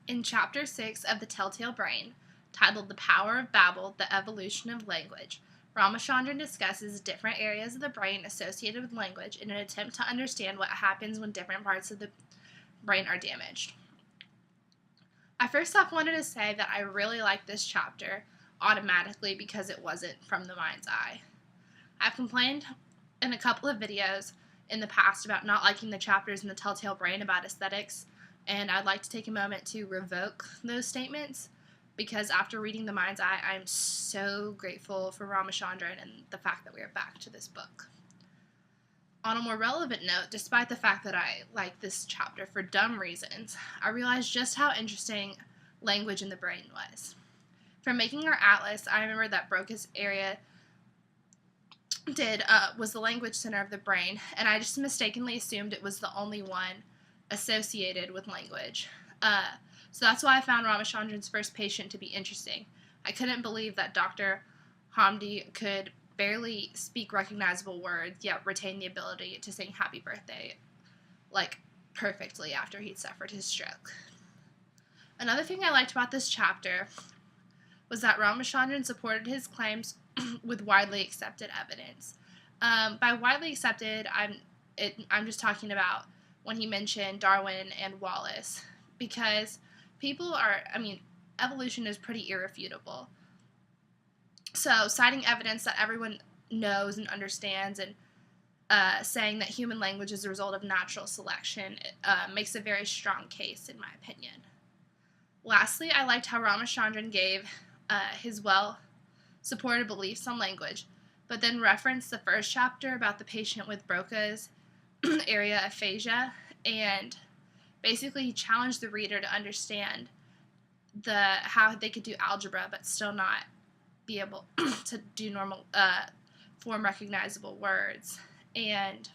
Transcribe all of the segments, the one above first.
In Chapter 6 of The Telltale Brain, titled The Power of Babel, The Evolution of Language, Ramachandran discusses different areas of the brain associated with language in an attempt to understand what happens when different parts of the brain are damaged. I first off wanted to say that I really liked this chapter automatically because it wasn't from the mind's eye. I've complained in a couple of videos in the past about not liking the chapters in The Telltale Brain about aesthetics, and I'd like to take a moment to revoke those statements because after reading The Mind's Eye, I'm so grateful for Ramachandran and the fact that we are back to this book. On a more relevant note, despite the fact that I like this chapter for dumb reasons, I realized just how interesting language in the brain was. From making our atlas, I remember that Broca's area was the language center of the brain, and I just mistakenly assumed it was the only one associated with language. So that's why I found Ramachandran's first patient to be interesting. I couldn't believe that Dr. Hamdi could barely speak recognizable words, yet retain the ability to sing happy birthday, like, perfectly after he'd suffered his stroke. Another thing I liked about this chapter was that Ramachandran supported his claims with widely accepted evidence. By widely accepted, I'm just talking about when he mentioned Darwin and Wallace, because evolution is pretty irrefutable. So citing evidence that everyone knows and understands and saying that human language is a result of natural selection makes a very strong case, in my opinion. Lastly, I liked how Ramachandran gave his well-supported beliefs on language, but then referenced the first chapter about the patient with Broca's area aphasia, and basically challenged the reader to understand how they could do algebra but still not be able to do normal form recognizable words. And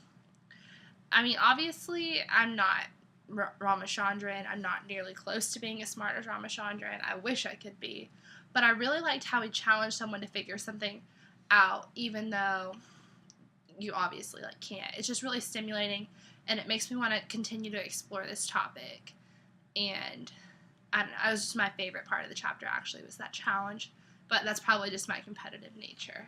obviously I'm not Ramachandran. I'm not nearly close to being as smart as Ramachandran. I wish I could be, but I really liked how he challenged someone to figure something out even though you obviously can't. It's just really stimulating, and it makes me want to continue to explore this topic. And I don't know, it was just my favorite part of the chapter, actually, was that challenge, but that's probably just my competitive nature.